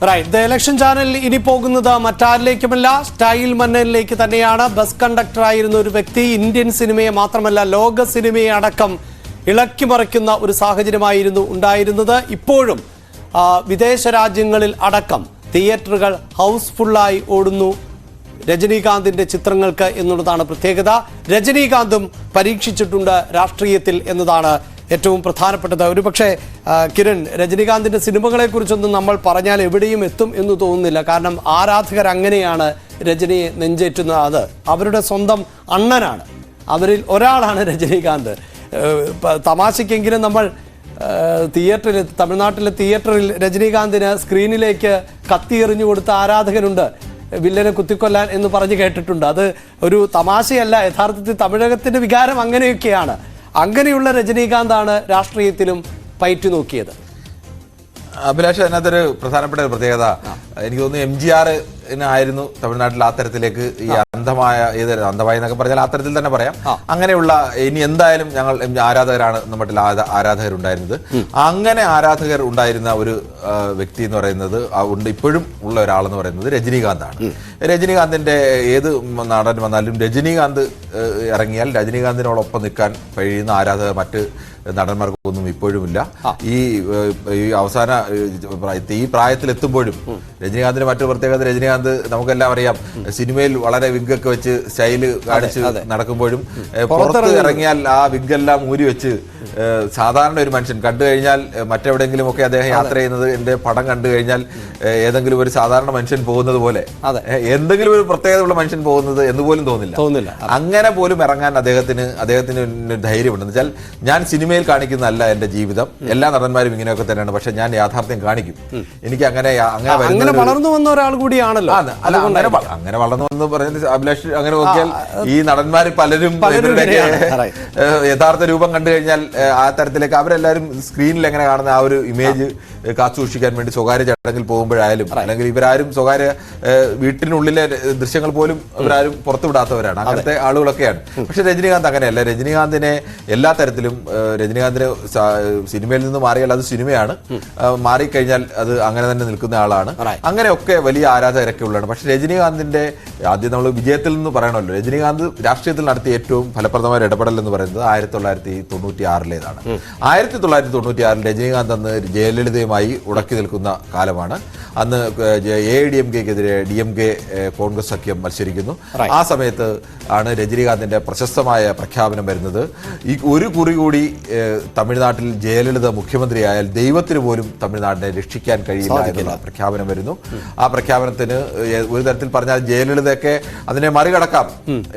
Right. The election channel ഇനി പോകുന്നത് മറ്റാരിലേക്കുമല്ല, style മന്നനിലേക്ക് തന്നെയാണ്. ബസ് കണ്ടക്ടർ ആയിരുന്ന ഒരു വ്യക്തി ഇന്ത്യൻ സിനിമയെ മാത്രമല്ല ലോക സിനിമയെ അടക്കം ഇളക്കിമറിക്കുന്ന ഒരു സാഹചര്യമായിരുന്നു ഉണ്ടായിരുന്നത്. ഇപ്പോഴും വിദേശ രാജ്യങ്ങളിൽ അടക്കം തിയേറ്ററുകൾ ഹൗസ്ഫുള്ളായി ഓടുന്നു രജനീകാന്തിന്റെ ചിത്രങ്ങൾക്ക് എന്നുള്ളതാണ് പ്രത്യേകത. രജനീകാന്തും പരീക്ഷിച്ചിട്ടുണ്ട് രാഷ്ട്രീയത്തിൽ എന്നതാണ് ഏറ്റവും പ്രധാനപ്പെട്ടത്. ഒരുപക്ഷെ കിരൺ, രജനീകാന്തിന്റെ സിനിമകളെ കുറിച്ചൊന്നും നമ്മൾ പറഞ്ഞാൽ എവിടെയും എത്തും എന്ന് തോന്നുന്നില്ല. കാരണം ആരാധകർ അങ്ങനെയാണ് രജനിയെ നെഞ്ചേറ്റുന്നത്. അത് അവരുടെ സ്വന്തം അണ്ണനാണ്, അവരിൽ ഒരാളാണ് രജനീകാന്ത്. തമാശയ്ക്കെങ്കിലും നമ്മൾ തിയേറ്ററിൽ, തമിഴ്നാട്ടിലെ തിയേറ്ററിൽ രജനീകാന്തിന് സ്ക്രീനിലേക്ക് കത്തിയെറിഞ്ഞു കൊടുത്ത ആരാധകനുണ്ട്, വില്ലനെ കുത്തിക്കൊല്ലാൻ എന്ന് പറഞ്ഞ് കേട്ടിട്ടുണ്ട്. അത് ഒരു തമാശയല്ല, യഥാർത്ഥത്തിൽ തമിഴകത്തിന്റെ വികാരം അങ്ങനെയൊക്കെയാണ്. അങ്ങനെയുള്ള രജനീകാന്താണ് രാഷ്ട്രീയത്തിലും പയറ്റു നോക്കിയത്. അഭിലാഷ്, അതിനകത്തൊരു പ്രധാനപ്പെട്ട ഒരു പ്രത്യേകത എനിക്ക് തോന്നുന്നു MGR ആയിരുന്നു തമിഴ്നാട്ടിൽ ആ തരത്തിലേക്ക് ഈ അന്ധമായ, ഏത് അന്ധമായി എന്നൊക്കെ പറഞ്ഞാൽ ആ തരത്തിൽ തന്നെ പറയാം. അങ്ങനെയുള്ള ഇനി എന്തായാലും ഞങ്ങൾ ആരാധകരാണ് നമ്മുടെ ആരാധകരുണ്ടായിരുന്നത്. അങ്ങനെ ആരാധകർ ഉണ്ടായിരുന്ന ഒരു വ്യക്തി എന്ന് പറയുന്നത് ഇപ്പോഴും ഉള്ള ഒരാളെന്ന് പറയുന്നത് രജനീകാന്താണ്. രജനീകാന്തിന്റെ ഏത് നടൻ വന്നാലും രജനീകാന്ത് ഇറങ്ങിയാൽ രജനീകാന്തിനോടൊപ്പം നിൽക്കാൻ കഴിയുന്ന ആരാധകർ മറ്റ് നടന്മാർക്കൊന്നും ഇപ്പോഴുമില്ല. ഈ അവസാന ഈ പ്രായത്തിലെത്തുമ്പോഴും രജനീകാന്തിന്റെ മറ്റൊരു പ്രത്യേകത, രജനീകാന്ത് നമുക്കെല്ലാം അറിയാം, സിനിമയിൽ വളരെ വിഗ്ഗൊക്കെ വെച്ച് സ്റ്റൈല് കാണിച്ച് നടക്കുമ്പോഴും പുറത്ത് ഇറങ്ങിയാൽ ആ വിഗ്ഗെല്ലാം ഊരി വെച്ച് സാധാരണ ഒരു മനുഷ്യൻ കണ്ടു കഴിഞ്ഞാൽ, മറ്റെവിടെയെങ്കിലും ഒക്കെ അദ്ദേഹം യാത്ര ചെയ്യുന്നത് എന്റെ പടം കണ്ടു കഴിഞ്ഞാൽ ഏതെങ്കിലും ഒരു സാധാരണ മനുഷ്യൻ പോകുന്നത് പോലെ, എന്തെങ്കിലും ഒരു പ്രത്യേകതയുള്ള മനുഷ്യൻ പോകുന്നത് എന്ന് പോലും തോന്നില്ല. അങ്ങനെ പോലും ഇറങ്ങാൻ അദ്ദേഹത്തിന് ധൈര്യമുണ്ടെന്ന് വെച്ചാൽ, ഞാൻ സിനിമയിൽ കാണിക്കുന്നതല്ല എന്റെ ജീവിതം, എല്ലാ നടന്മാരും ഇങ്ങനെയൊക്കെ തന്നെയാണ്, പക്ഷെ ഞാൻ യാഥാർത്ഥ്യം കാണിക്കും. എനിക്ക് അങ്ങനെ വളർന്നു വന്ന ഒരാൾ കൂടിയാണല്ലോ. അങ്ങനെ വളർന്നു വന്ന് പറയുന്നത് അഭിലാഷ്, അങ്ങനെ നോക്കിയാൽ ഈ നടന്മാർ പലരും യഥാർത്ഥ രൂപം കണ്ടു കഴിഞ്ഞാൽ ആ തരത്തിലേക്ക് അവരെല്ലാവരും സ്ക്രീനിൽ എങ്ങനെ കാണുന്ന ആ ഒരു ഇമേജ് കാത്തു സൂക്ഷിക്കാൻ വേണ്ടി സ്വകാര്യ ചടങ്ങിൽ പോകുമ്പോഴായാലും, അല്ലെങ്കിൽ ഇവരാരും സ്വകാര്യ വീട്ടിനുള്ളിലെ ദൃശ്യങ്ങൾ പോലും ഇവരാരും പുറത്തുവിടാത്തവരാണ്, അങ്ങനത്തെ ആളുകളൊക്കെയാണ്. പക്ഷെ രജനീകാന്ത് അങ്ങനെയല്ല. രജനീകാന്തിനെ എല്ലാ തരത്തിലും, രജനീകാന്തിന് സിനിമയിൽ നിന്ന് മാറിയാൽ അത് സിനിമയാണ്, മാറിക്കഴിഞ്ഞാൽ അത് അങ്ങനെ തന്നെ നിൽക്കുന്ന ആളാണ്. അങ്ങനെയൊക്കെ വലിയ ആരാധകരൊക്കെ ഉള്ളതാണ്. പക്ഷെ രജനീകാന്തിന്റെ ആദ്യം നമ്മൾ വിജയത്തിൽ നിന്ന് പറയണമല്ലോ, രജനീകാന്ത് രാഷ്ട്രീയത്തിൽ നടത്തിയ ഏറ്റവും ഫലപ്രദമായ ഇടപെടൽ എന്ന് പറയുന്നത് 1996-ലേതാണ്. 1996 രജനീകാന്ത് അന്ന് ജയലളിതയുമായി ഉടക്കി നിൽക്കുന്ന കാലമാണ്. അന്ന് AIDMKക്കെതിരെ DMK കോൺഗ്രസ് സഖ്യം മത്സരിക്കുന്നു. ആ സമയത്ത് ആണ് രജനീകാന്തിന്റെ പ്രശസ്തമായ പ്രഖ്യാപനം വരുന്നത്, ഈ ഒരു കുറി കൂടി തമിഴ്നാട്ടിൽ ജയലളിത മുഖ്യമന്ത്രിയായാൽ ദൈവത്തിന് പോലും തമിഴ്നാടിനെ രക്ഷിക്കാൻ കഴിയില്ല എന്നുള്ള പ്രഖ്യാപനം വരുന്നു. ആ പ്രഖ്യാപനത്തിന് ഒരു തരത്തിൽ പറഞ്ഞാൽ ജയലളിതയൊക്കെ അതിനെ മറികടക്കാം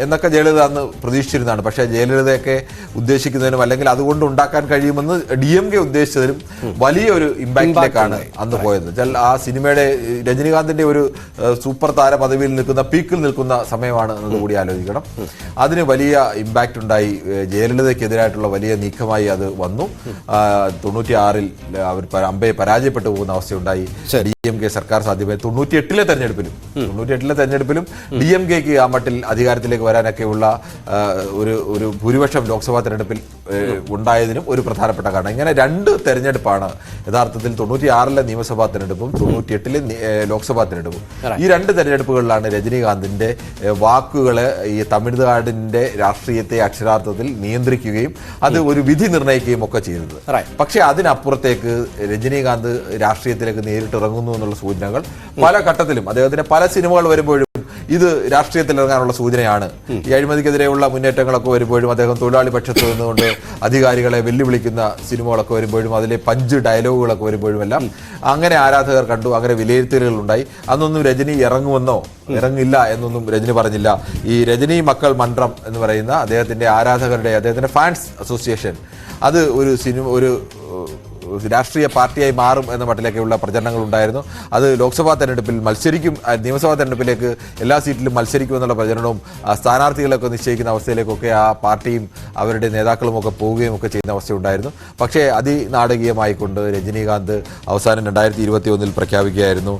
എന്നൊക്കെ ജയലളിത അന്ന് പ്രതീക്ഷിച്ചിരുന്നതാണ്. പക്ഷേ ജയലളിതയൊക്കെ ഉദ്ദേശിക്കുന്നതിനും അല്ലെങ്കിൽ അതുകൊണ്ട് ഉണ്ടാക്കാൻ കഴിയുമെന്ന് DMK ഉദ്ദേശിച്ചതിനും വലിയൊരു ഇമ്പാക്റ്റിലേക്കാണ് അന്ന് പോയത്. ആ സിനിമയുടെ രജനീകാന്തിന്റെ ഒരു സൂപ്പർ താര പദവിയിൽ നിൽക്കുന്ന, പീക്കിൽ നിൽക്കുന്ന സമയമാണ് എന്നത് കൂടി ആലോചിക്കണം. അതിന് വലിയ ഇമ്പാക്റ്റ് ഉണ്ടായി. ജയലളിതയ്ക്കെതിരായിട്ടുള്ള വലിയ നീക്കമായി അത് വന്നു. 96-ൽ അവർ അമ്പയെ പരാജയപ്പെട്ടു പോകുന്ന അവസ്ഥയുണ്ടായി. DMK സർക്കാർ സാധ്യമായി 98-ലെ തെരഞ്ഞെടുപ്പിലും DMKക്ക് ആ മട്ടിൽ അധികാരത്തിലേക്ക് വരാനൊക്കെയുള്ള ഒരു ഭൂരിപക്ഷം ലോക്സഭാ തെരഞ്ഞെടുപ്പിൽ ഉണ്ടായതിനും ഒരു പ്രധാനപ്പെട്ട കാരണം. ഇങ്ങനെ രണ്ട് തെരഞ്ഞെടുപ്പാണ് യഥാർത്ഥത്തിൽ, 96-ലെ നിയമസഭാ തെരഞ്ഞെടുപ്പും 98-ലെ ലോക്സഭാ തെരഞ്ഞെടുപ്പും. ഈ രണ്ട് തെരഞ്ഞെടുപ്പുകളിലാണ് രജനീകാന്തിന്റെ വാക്കുകള് ഈ തമിഴ്നാടിന്റെ രാഷ്ട്രീയത്തെ അക്ഷരാർത്ഥത്തിൽ നിയന്ത്രിക്കുകയും അത് ഒരു വിധി നിർണ്ണയിക്കുകയും ഒക്കെ ചെയ്തത്. പക്ഷെ അതിനപ്പുറത്തേക്ക് രജനീകാന്ത് രാഷ്ട്രീയത്തിലേക്ക് നേരിട്ട് ഇറങ്ങുന്നു എന്നുള്ള സൂചനകൾ പല ഘട്ടത്തിലും, അദ്ദേഹത്തിന്റെ പല സിനിമകൾ വരുമ്പോഴും ഇത് രാഷ്ട്രീയത്തിൽ ഇറങ്ങാനുള്ള സൂചനയാണ്. ഈ അഴിമതിക്കെതിരെയുള്ള മുന്നേറ്റങ്ങളൊക്കെ വരുമ്പോഴും, അദ്ദേഹം തൊഴിലാളി പക്ഷത്ത് നിന്നുകൊണ്ട് അധികാരികളെ വെല്ലുവിളിക്കുന്ന സിനിമകളൊക്കെ വരുമ്പോഴും, അതിലെ പഞ്ച് ഡയലോഗുകളൊക്കെ വരുമ്പോഴും എല്ലാം അങ്ങനെ ആരാധകർ കണ്ടു, അങ്ങനെ വിലയിരുത്തലുകൾ ഉണ്ടായി. അന്നൊന്നും രജനി ഇറങ്ങുമെന്നോ ഇറങ്ങില്ല എന്നൊന്നും രജനി പറഞ്ഞില്ല. ഈ രജനി മക്കൾ മണ്ഡലം എന്ന് പറയുന്ന അദ്ദേഹത്തിന്റെ അദ്ദേഹത്തിന്റെ ഫാൻസ് അസോസിയേഷൻ, അത് ഒരു രാഷ്ട്രീയ പാർട്ടിയായി മാറും എന്ന മട്ടിലേക്കുള്ള പ്രചരണങ്ങൾ ഉണ്ടായിരുന്നു. അത് ലോക്സഭാ തെരഞ്ഞെടുപ്പിൽ മത്സരിക്കും, നിയമസഭാ തെരഞ്ഞെടുപ്പിലേക്ക് എല്ലാ സീറ്റിലും മത്സരിക്കുമെന്നുള്ള പ്രചരണവും സ്ഥാനാർത്ഥികളൊക്കെ നിശ്ചയിക്കുന്ന അവസ്ഥയിലേക്കൊക്കെ ആ പാർട്ടിയും അവരുടെ നേതാക്കളും ഒക്കെ പോവുകയും ഒക്കെ ചെയ്യുന്ന അവസ്ഥയുണ്ടായിരുന്നു. പക്ഷേ അതിനാടകീയമായിക്കൊണ്ട് രജനീകാന്ത് അവസാനം 2021-ൽ പ്രഖ്യാപിക്കുകയായിരുന്നു,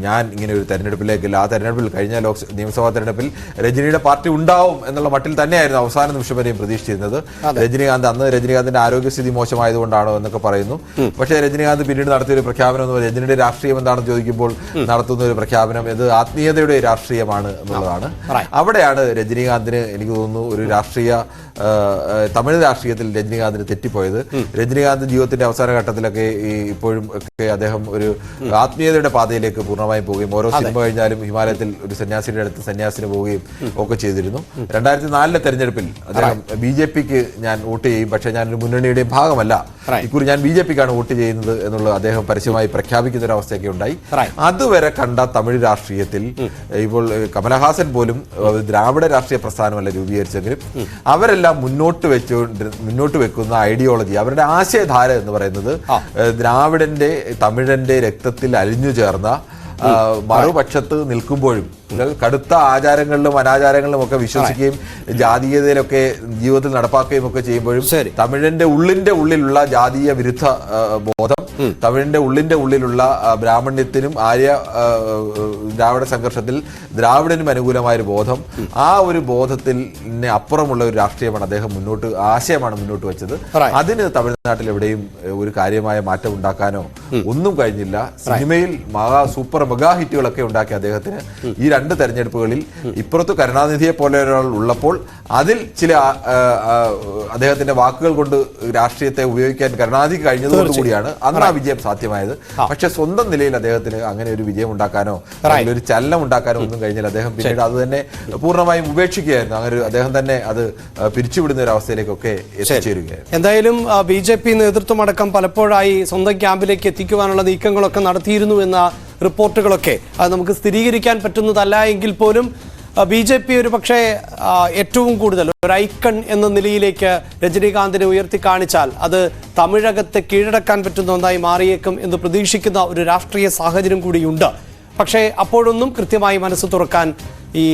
ഞാൻ ഇങ്ങനെ ഒരു തെരഞ്ഞെടുപ്പിലേക്കില്ല. ആ തെരഞ്ഞെടുപ്പിൽ, കഴിഞ്ഞ നിയമസഭാ തെരഞ്ഞെടുപ്പിൽ രജനിയുടെ പാർട്ടി ഉണ്ടാവും എന്നുള്ള മട്ടിൽ തന്നെയായിരുന്നു അവസാന നിമിഷം വരെയും പ്രതീക്ഷിച്ചിരുന്നത്. രജനീകാന്തിന്റെ ആരോഗ്യസ്ഥിതി മോശമായതുകൊണ്ട് കൊണ്ടാണോ എന്നൊക്കെ പറയുന്നു. പക്ഷേ രജനീകാന്ത് പിന്നീട് നടത്തിയൊരു പ്രഖ്യാപനം എന്ന് പറയുന്നത് രജനിയുടെ രാഷ്ട്രീയം എന്താണെന്ന് ചോദിക്കുമ്പോൾ നടത്തുന്ന ഒരു പ്രഖ്യാപനം ഇത് ആത്മീയതയുടെ രാഷ്ട്രീയമാണ് എന്നുള്ളതാണ്. അവിടെയാണ് രജനീകാന്തിന് എനിക്ക് തോന്നുന്നു ഒരു തമിഴ് രാഷ്ട്രീയത്തിൽ രജനീകാന്തിന് തെറ്റിപ്പോയത്. രജനീകാന്ത് ജീവിതത്തിന്റെ അവസാന ഘട്ടത്തിലൊക്കെ ഇപ്പോഴും ഒക്കെ അദ്ദേഹം ഒരു ആത്മീയതയുടെ പാതയിലേക്ക് പൂർണ്ണമായും പോവുകയും ഓരോ സിനിമ കഴിഞ്ഞാലും ഹിമാലയത്തിൽ ഒരു സന്യാസിയുടെ അടുത്ത് സന്യാസിന് പോവുകയും ഒക്കെ ചെയ്തിരുന്നു. 2004 തെരഞ്ഞെടുപ്പിൽ അദ്ദേഹം BJPക്ക് ഞാൻ വോട്ട് ചെയ്യും, പക്ഷേ ഞാനൊരു മുന്നണിയുടെയും ഭാഗമല്ല, ഇക്കുറി ഞാൻ BJPക്കാണ് വോട്ട് ചെയ്യുന്നത് എന്നുള്ളത് അദ്ദേഹം പരസ്യമായി പ്രഖ്യാപിക്കുന്ന ഒരു അവസ്ഥയൊക്കെ ഉണ്ടായി. അതുവരെ കണ്ട തമിഴ് രാഷ്ട്രീയത്തിൽ ഇപ്പോൾ കമലഹാസൻ പോലും ദ്രാവിഡ രാഷ്ട്രീയ പ്രസ്ഥാനമല്ല രൂപീകരിച്ചെങ്കിലും അവരെല്ലാം മുന്നോട്ട് വെക്കുന്ന ഐഡിയോളജി, അവരുടെ ആശയധാര എന്ന് പറയുന്നത് ദ്രാവിഡന്റെ തമിഴന്റെ രക്തത്തിൽ അലിഞ്ഞു ചേർന്ന മറുപക്ഷത്ത് നിൽക്കുമ്പോഴും കടുത്ത ആചാരങ്ങളിലും അനാചാരങ്ങളിലും ഒക്കെ വിശ്വസിക്കുകയും ജാതീയതയിലൊക്കെ ജീവിതത്തിൽ നടപ്പാക്കുകയും ഒക്കെ ചെയ്യുമ്പോഴും തമിഴന്റെ ഉള്ളിലുള്ള ജാതീയ വിരുദ്ധ ബോധം, തമിഴിന്റെ ഉള്ളിലുള്ള ബ്രാഹ്മണ്യത്തിനും ദ്രാവിഡ സംഘർഷത്തിൽ ദ്രാവിഡനും അനുകൂലമായ ഒരു ബോധം, ആ ഒരു ബോധത്തിൽ അപ്പുറമുള്ള ഒരു രാഷ്ട്രീയമാണ് അദ്ദേഹം ആശയമാണ് മുന്നോട്ട് വെച്ചത്. അതിന് തമിഴ്നാട്ടിൽ എവിടെയും ഒരു കാര്യമായ മാറ്റം ഉണ്ടാക്കാനോ ഒന്നും കഴിഞ്ഞില്ല. സിനിമയിൽ സൂപ്പർ മെഗാ ഹിറ്റുകളൊക്കെ ഉണ്ടാക്കിയ അദ്ദേഹത്തിന് ഈ 2 തെരഞ്ഞെടുപ്പുകളിൽ ഇപ്പുറത്ത് കരുണാനിധിയെ പോലെ ഒരാൾ ഉള്ളപ്പോൾ അതിൽ ചില അദ്ദേഹത്തിന്റെ വാക്കുകൾ കൊണ്ട് രാഷ്ട്രീയത്തെ ഉപയോഗിക്കാൻ കരുണാനിധിക്ക് കഴിഞ്ഞതോടുകൂടിയാണ് അന്ന് ആ വിജയം സാധ്യമായത്. പക്ഷെ സ്വന്തം നിലയിൽ അദ്ദേഹത്തിന് അങ്ങനെ ഒരു വിജയം ഉണ്ടാക്കാനോ ഒരു ചലനം ഉണ്ടാക്കാനോ ഒന്നും കഴിഞ്ഞില്ല. അദ്ദേഹം പിന്നീട് അത് തന്നെ പൂർണ്ണമായും ഉപേക്ഷിക്കുകയായിരുന്നു. അങ്ങനെ അദ്ദേഹം തന്നെ അത് പിരിച്ചുവിടുന്ന ഒരു അവസ്ഥയിലേക്കൊക്കെ എത്തിച്ചേരുകയായിരുന്നു. എന്തായാലും BJP നേതൃത്വം അടക്കം പലപ്പോഴായി സ്വന്തം ക്യാമ്പിലേക്ക് എത്തിക്കുവാനുള്ള നീക്കങ്ങളൊക്കെ നടത്തിയിരുന്നു എന്ന റിപ്പോർട്ടുകളൊക്കെ അത് നമുക്ക് സ്ഥിരീകരിക്കാൻ പറ്റുന്നതല്ല എങ്കിൽ പോലും BJP ഒരു പക്ഷേ ഏറ്റവും കൂടുതൽ ഒരു ഐക്കൺ എന്ന നിലയിലേക്ക് രജനീകാന്തിനെ ഉയർത്തി കാണിച്ചാൽ അത് തമിഴകത്തെ കീഴടക്കാൻ പറ്റുന്ന ഒന്നായി മാറിയേക്കും എന്ന് പ്രതീക്ഷിക്കുന്ന ഒരു രാഷ്ട്രീയ സാഹചര്യം കൂടിയുണ്ട്. പക്ഷേ അപ്പോഴൊന്നും കൃത്യമായി മനസ്സ് തുറക്കാൻ ഈ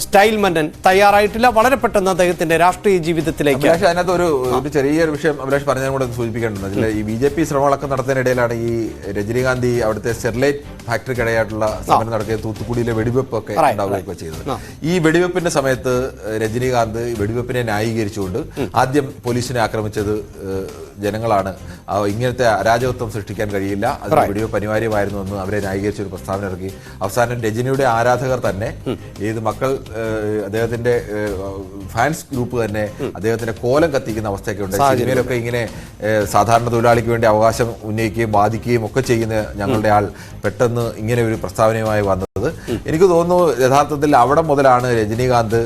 സ്റ്റൈൽ മന്നൻ തയ്യാറായിട്ടില്ല. വളരെ പെട്ടെന്ന് അദ്ദേഹത്തിന്റെ രാഷ്ട്രീയ ജീവിതത്തിലേക്ക് അതിനകത്ത് ഒരു ചെറിയൊരു വിഷയം അഭിലാഷ് പറഞ്ഞതിനും കൂടെ സൂചിപ്പിക്കേണ്ടത്, അതിൽ ഈ BJP ശ്രമങ്ങളൊക്കെ നടത്തുന്നതിനിടയിലാണ് ഈ രജനീകാന്ത് അവിടുത്തെ സ്റ്റെർലൈറ്റ് ഫാക്ടറിക്കിടയായിട്ടുള്ള സമരം നടക്കുകയും തൂത്തുക്കുടിയിലെ വെടിവെപ്പൊക്കെ ഉണ്ടാവുകയൊക്കെ ചെയ്തത്. ഈ വെടിവെപ്പിന്റെ സമയത്ത് രജനീകാന്ത് വെടിവെപ്പിനെ ന്യായീകരിച്ചുകൊണ്ട് ആദ്യം പോലീസിനെ ആക്രമിച്ചത് ജനങ്ങളാണ്, ഇങ്ങനത്തെ അരാജകത്വം സൃഷ്ടിക്കാൻ കഴിയില്ല, അത് വെടിവെപ്പ് അനിവാര്യമായിരുന്നു എന്ന് അവരെ ന്യായീകരിച്ച ഒരു പ്രസ്താവന ഇറക്കി. അവസാനം രജനിയുടെ ആരാധകർ തന്നെ അദ്ദേഹത്തിന്റെ ഫാൻസ് ഗ്രൂപ്പ് തന്നെ അദ്ദേഹത്തിന്റെ കോലം കത്തിക്കുന്ന അവസ്ഥയൊക്കെ ഉണ്ട്. സിനിമയിലൊക്കെ ഇങ്ങനെ സാധാരണ തൊഴിലാളിക്ക് വേണ്ടി അവകാശം ഉന്നയിക്കുകയും ബാധിക്കുകയും ഒക്കെ ചെയ്യുന്ന ഞങ്ങളുടെ ആൾ പെട്ടെന്ന് ഇങ്ങനെ ഒരു പ്രസ്താവനയുമായി വന്നത് എനിക്ക് തോന്നുന്നു യഥാർത്ഥത്തിൽ അവിടെ മുതലാണ് രജനീകാന്ത്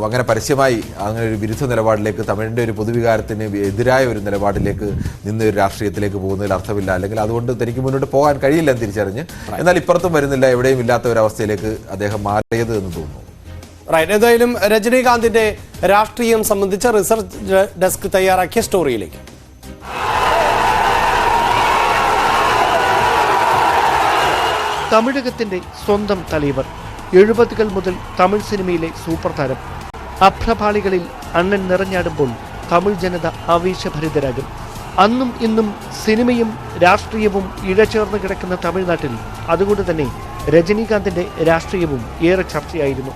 അങ്ങനെ പരസ്യമായി അങ്ങനെ ഒരു വിരുദ്ധ നിലപാടിലേക്ക്, തമിഴിന്റെ ഒരു പൊതുവികാരത്തിന് എതിരായ ഒരു നിലപാടിലേക്ക് നിന്ന് ഒരു രാഷ്ട്രീയത്തിലേക്ക് പോകുന്നതിൽ അർത്ഥമില്ല, അല്ലെങ്കിൽ അതുകൊണ്ട് തനിക്ക് മുന്നോട്ട് പോകാൻ കഴിയില്ലെന്ന് തിരിച്ചറിഞ്ഞ് എന്നാൽ ഇപ്പുറത്തും വരുന്നില്ല, എവിടെയും ഇല്ലാത്ത ഒരവസ്ഥയിലേക്ക് അദ്ദേഹം മാറിയത് എന്ന് തോന്നുന്നു. ഏതായാലും രജനീകാന്തിന്റെ രാഷ്ട്രീയം സംബന്ധിച്ച റിസർച്ച് ഡെസ്ക് തയ്യാറാക്കിയ സ്റ്റോറിയിലേക്ക്. തമിഴകത്തിന്റെ സ്വന്തം തലൈവർ, 70കൾ മുതൽ തമിഴ് സിനിമയിലെ സൂപ്പർ താരം, അഭ്രപാളികളിൽ അണ്ണൻ നിറഞ്ഞാടുമ്പോൾ തമിഴ് ജനത ആവേശഭരിതരാകും. അന്നും ഇന്നും സിനിമയും രാഷ്ട്രീയവും ഇഴചേർന്ന് കിടക്കുന്ന തമിഴ്നാട്ടിൽ അതുകൊണ്ട് തന്നെ രജനീകാന്തിന്റെ രാഷ്ട്രീയവും ഏറെ ചർച്ചയായിരുന്നു.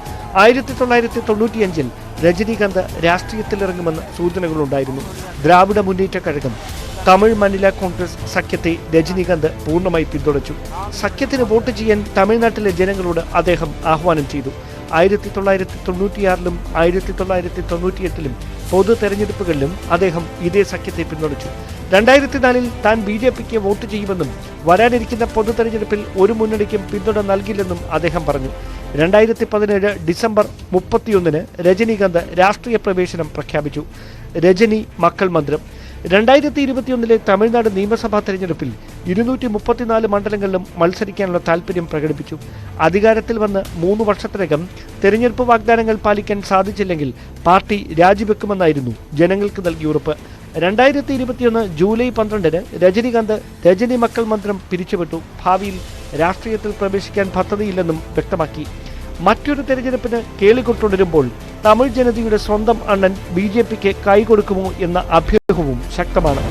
1995 രജനീകാന്ത് രാഷ്ട്രീയത്തിലിറങ്ങുമെന്ന് സൂചനകളുണ്ടായിരുന്നു. ദ്രാവിഡ മുന്നേറ്റ കഴകം, തമിഴ് മനില കോൺഗ്രസ് സഖ്യത്തെ രജനീകാന്ത് പൂർണ്ണമായി പിന്തുണച്ചു. സഖ്യത്തിന് വോട്ട് ചെയ്യാൻ തമിഴ്നാട്ടിലെ ജനങ്ങളോട് അദ്ദേഹം ആഹ്വാനം ചെയ്തു. 1996 1998 പൊതു തെരഞ്ഞെടുപ്പുകളിലും അദ്ദേഹം ഇതേ സഖ്യത്തെ പിന്തുണച്ചു. 2004 താൻ BJPക്ക് വോട്ട് ചെയ്യുമെന്നും വരാനിരിക്കുന്ന പൊതു തെരഞ്ഞെടുപ്പിൽ ഒരു മുന്നണിക്കും പിന്തുണ നൽകില്ലെന്നും അദ്ദേഹം പറഞ്ഞു. 2017 ഡിസംബർ 31 രജനീകാന്ത് രാഷ്ട്രീയ പ്രവേശനം പ്രഖ്യാപിച്ചു. രജനി മക്കൾ മന്ത്രം. 2021 തമിഴ്നാട് നിയമസഭാ തെരഞ്ഞെടുപ്പിൽ 234 മണ്ഡലങ്ങളിലും മത്സരിക്കാനുള്ള താൽപര്യം പ്രകടിപ്പിച്ചു. അധികാരത്തിൽ വന്ന് 3 വർഷത്തിനകം തെരഞ്ഞെടുപ്പ് വാഗ്ദാനങ്ങൾ പാലിക്കാൻ സാധിച്ചില്ലെങ്കിൽ പാർട്ടി രാജിവെക്കുമെന്നായിരുന്നു ജനങ്ങൾക്ക് നൽകിയ ഉറപ്പ്. 2021 ജൂലൈ 12 രജനീകാന്ത് രജനി മക്കൾ മന്ത്രം പിരിച്ചുവിട്ടു. ഭാവിയിൽ രാഷ്ട്രീയത്തിൽ പ്രവേശിക്കാൻ പദ്ധതിയില്ലെന്നും വ്യക്തമാക്കി. മറ്റൊരു തെരഞ്ഞെടുപ്പിന് കേളികൊട്ടുണരുമ്പോൾ തമിഴ് ജനതയുടെ സ്വന്തം അണ്ണൻ BJPക്ക് കൈകൊടുക്കുമോ എന്ന അഭ്യൂഹവും ശക്തമാണ്.